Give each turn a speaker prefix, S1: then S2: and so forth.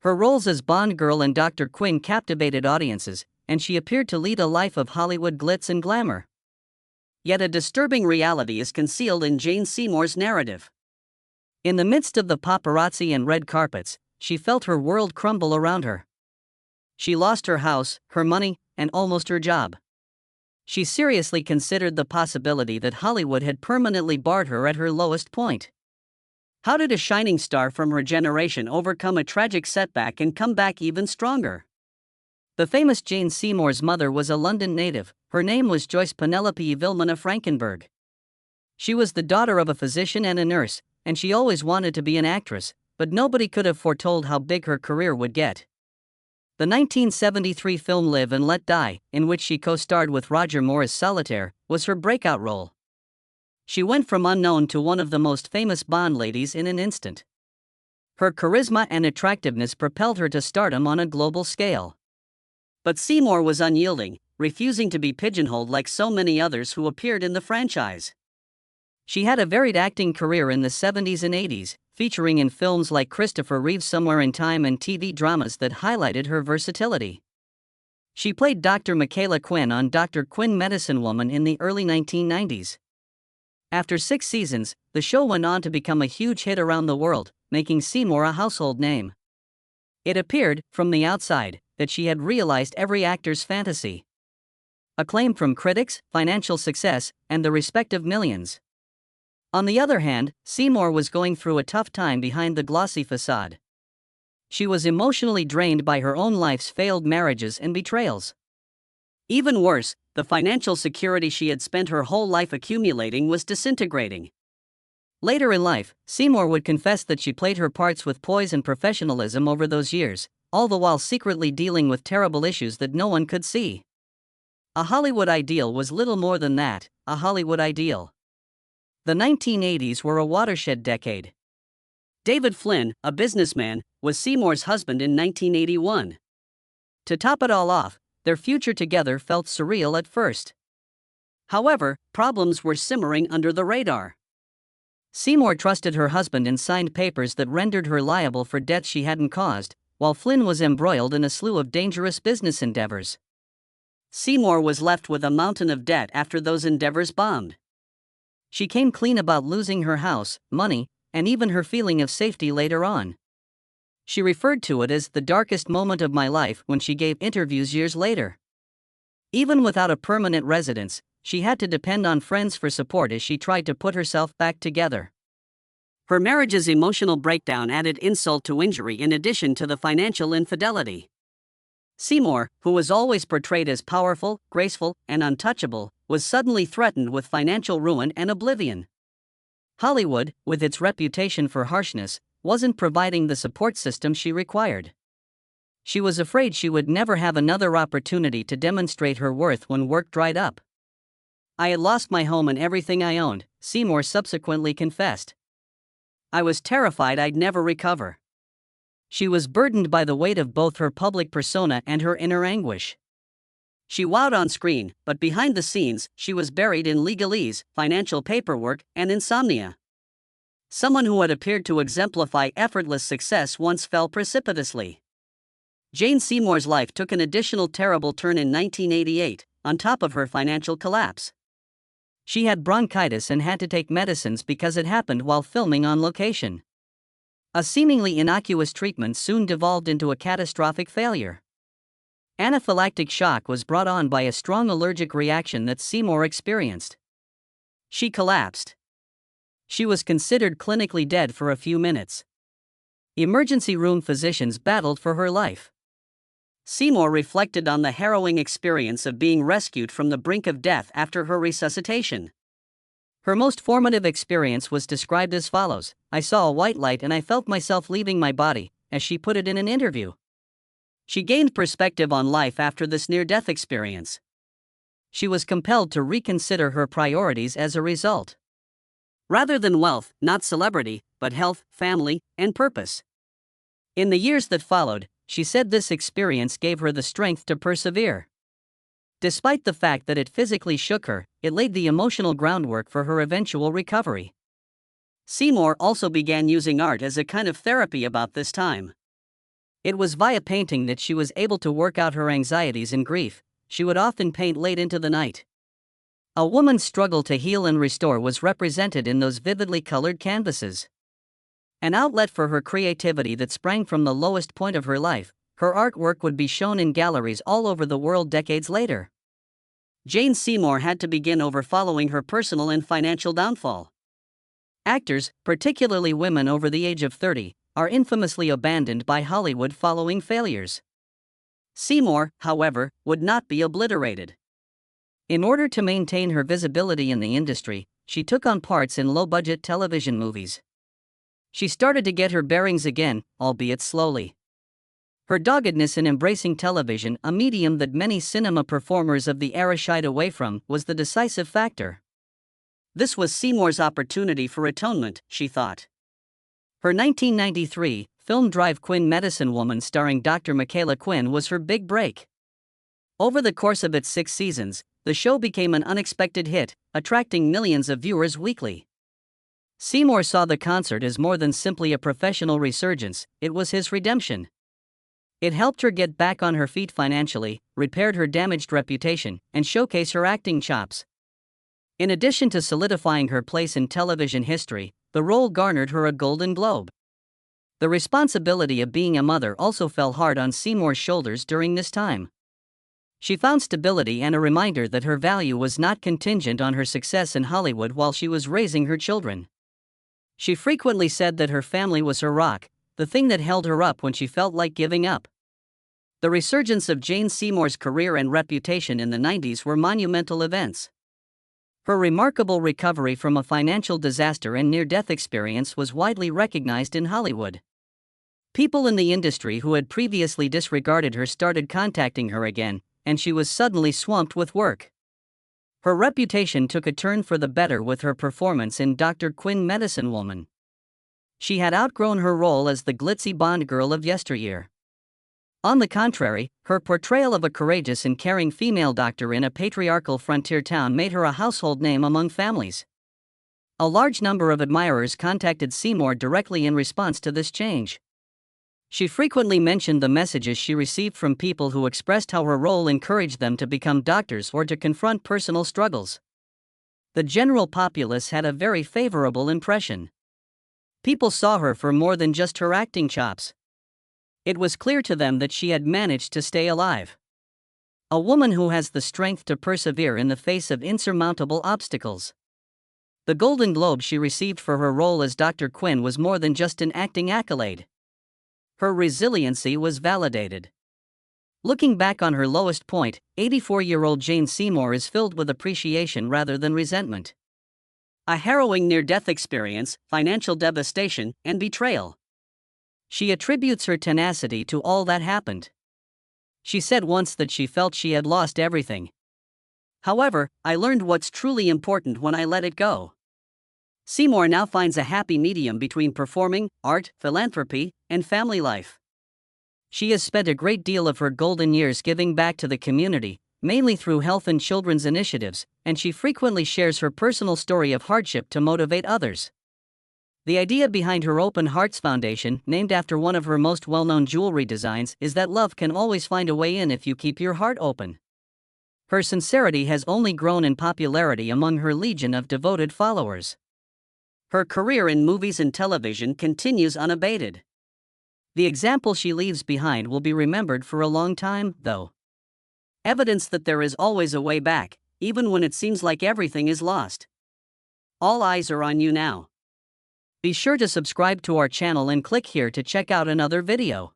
S1: Her roles as Bond girl and Dr. Quinn captivated audiences, and she appeared to lead a life of Hollywood glitz and glamour. Yet a disturbing reality is concealed in Jane Seymour's narrative. In the midst of the paparazzi and red carpets, she felt her world crumble around her. She lost her house, her money, and almost her job. She seriously considered the possibility that Hollywood had permanently barred her at her lowest point. How did a shining star from her generation overcome a tragic setback and come back even stronger? The famous Jane Seymour's mother was a London native. Her name was Joyce Penelope Evelina Frankenberg. She was the daughter of a physician and a nurse, and she always wanted to be an actress, but nobody could have foretold how big her career would get. The 1973 film Live and Let Die, in which she co-starred with Roger Moore as Solitaire, was her breakout role. She went from unknown to one of the most famous Bond ladies in an instant. Her charisma and attractiveness propelled her to stardom on a global scale. But Seymour was unyielding, refusing to be pigeonholed like so many others who appeared in the franchise. She had a varied acting career in the 70s and 80s, featuring in films like Christopher Reeve's Somewhere in Time and TV dramas that highlighted her versatility. She played Dr. Michaela Quinn on Dr. Quinn Medicine Woman in the early 1990s. After 6 seasons, the show went on to become a huge hit around the world, making Seymour a household name. It appeared, from the outside, that she had realized every actor's fantasy. Acclaim from critics, financial success, and the respect of millions. On the other hand, Seymour was going through a tough time behind the glossy facade. She was emotionally drained by her own life's failed marriages and betrayals. Even worse, the financial security she had spent her whole life accumulating was disintegrating. Later in life, Seymour would confess that she played her parts with poise and professionalism over those years, all the while secretly dealing with terrible issues that no one could see. A Hollywood ideal was little more than that, a Hollywood ideal. The 1980s were a watershed decade. David Flynn, a businessman, was Seymour's husband in 1981. To top it all off, their future together felt surreal at first. However, problems were simmering under the radar. Seymour trusted her husband and signed papers that rendered her liable for debts she hadn't caused, while Flynn was embroiled in a slew of dangerous business endeavors. Seymour was left with a mountain of debt after those endeavors bombed. She came clean about losing her house, money, and even her feeling of safety later on. She referred to it as the darkest moment of my life when she gave interviews years later. Even without a permanent residence, she had to depend on friends for support as she tried to put herself back together. Her marriage's emotional breakdown added insult to injury in addition to the financial infidelity. Seymour, who was always portrayed as powerful, graceful, and untouchable, was suddenly threatened with financial ruin and oblivion. Hollywood, with its reputation for harshness, wasn't providing the support system she required. She was afraid she would never have another opportunity to demonstrate her worth when work dried up. I had lost my home and everything I owned, Seymour subsequently confessed. I was terrified I'd never recover. She was burdened by the weight of both her public persona and her inner anguish. She wowed on screen, but behind the scenes, she was buried in legalese, financial paperwork, and insomnia. Someone who had appeared to exemplify effortless success once fell precipitously. Jane Seymour's life took an additional terrible turn in 1988, on top of her financial collapse. She had bronchitis and had to take medicines because it happened while filming on location. A seemingly innocuous treatment soon devolved into a catastrophic failure. Anaphylactic shock was brought on by a strong allergic reaction that Seymour experienced. She collapsed. She was considered clinically dead for a few minutes. Emergency room physicians battled for her life. Seymour reflected on the harrowing experience of being rescued from the brink of death after her resuscitation. Her most formative experience was described as follows: "I saw a white light and I felt myself leaving my body," as she put it in an interview. She gained perspective on life after this near-death experience. She was compelled to reconsider her priorities as a result. Rather than wealth, not celebrity, but health, family, and purpose. In the years that followed, she said this experience gave her the strength to persevere. Despite the fact that it physically shook her, it laid the emotional groundwork for her eventual recovery. Seymour also began using art as a kind of therapy about this time. It was via painting that she was able to work out her anxieties and grief. She would often paint late into the night. A woman's struggle to heal and restore was represented in those vividly colored canvases. An outlet for her creativity that sprang from the lowest point of her life, her artwork would be shown in galleries all over the world decades later. Jane Seymour had to begin over following her personal and financial downfall. Actors, particularly women over the age of 30, are infamously abandoned by Hollywood following failures. Seymour, however, would not be obliterated. In order to maintain her visibility in the industry, she took on parts in low-budget television movies. She started to get her bearings again, albeit slowly. Her doggedness in embracing television, a medium that many cinema performers of the era shied away from, was the decisive factor. This was Seymour's opportunity for atonement, she thought. Her 1993 film Drive Quinn Medicine Woman starring Dr. Michaela Quinn was her big break. Over the course of its 6 seasons, the show became an unexpected hit, attracting millions of viewers weekly. Seymour saw the concert as more than simply a professional resurgence, it was his redemption. It helped her get back on her feet financially, repaired her damaged reputation, and showcase her acting chops. In addition to solidifying her place in television history, the role garnered her a Golden Globe. The responsibility of being a mother also fell hard on Seymour's shoulders during this time. She found stability and a reminder that her value was not contingent on her success in Hollywood while she was raising her children. She frequently said that her family was her rock, the thing that held her up when she felt like giving up. The resurgence of Jane Seymour's career and reputation in the 90s were monumental events. Her remarkable recovery from a financial disaster and near-death experience was widely recognized in Hollywood. People in the industry who had previously disregarded her started contacting her again, and she was suddenly swamped with work. Her reputation took a turn for the better with her performance in Dr. Quinn Medicine Woman. She had outgrown her role as the glitzy Bond girl of yesteryear. On the contrary, her portrayal of a courageous and caring female doctor in a patriarchal frontier town made her a household name among families. A large number of admirers contacted Seymour directly in response to this change. She frequently mentioned the messages she received from people who expressed how her role encouraged them to become doctors or to confront personal struggles. The general populace had a very favorable impression. People saw her for more than just her acting chops. It was clear to them that she had managed to stay alive. A woman who has the strength to persevere in the face of insurmountable obstacles. The Golden Globe she received for her role as Dr. Quinn was more than just an acting accolade. Her resiliency was validated. Looking back on her lowest point, 84-year-old Jane Seymour is filled with appreciation rather than resentment. A harrowing near-death experience, financial devastation, and betrayal. She attributes her tenacity to all that happened. She said once that she felt she had lost everything. However, I learned what's truly important when I let it go. Seymour now finds a happy medium between performing, art, philanthropy, and family life. She has spent a great deal of her golden years giving back to the community, mainly through health and children's initiatives, and she frequently shares her personal story of hardship to motivate others. The idea behind her Open Hearts Foundation, named after one of her most well-known jewelry designs, is that love can always find a way in if you keep your heart open. Her sincerity has only grown in popularity among her legion of devoted followers. Her career in movies and television continues unabated. The example she leaves behind will be remembered for a long time, though. Evidence that there is always a way back, even when it seems like everything is lost. All eyes are on you now. Be sure to subscribe to our channel and click here to check out another video.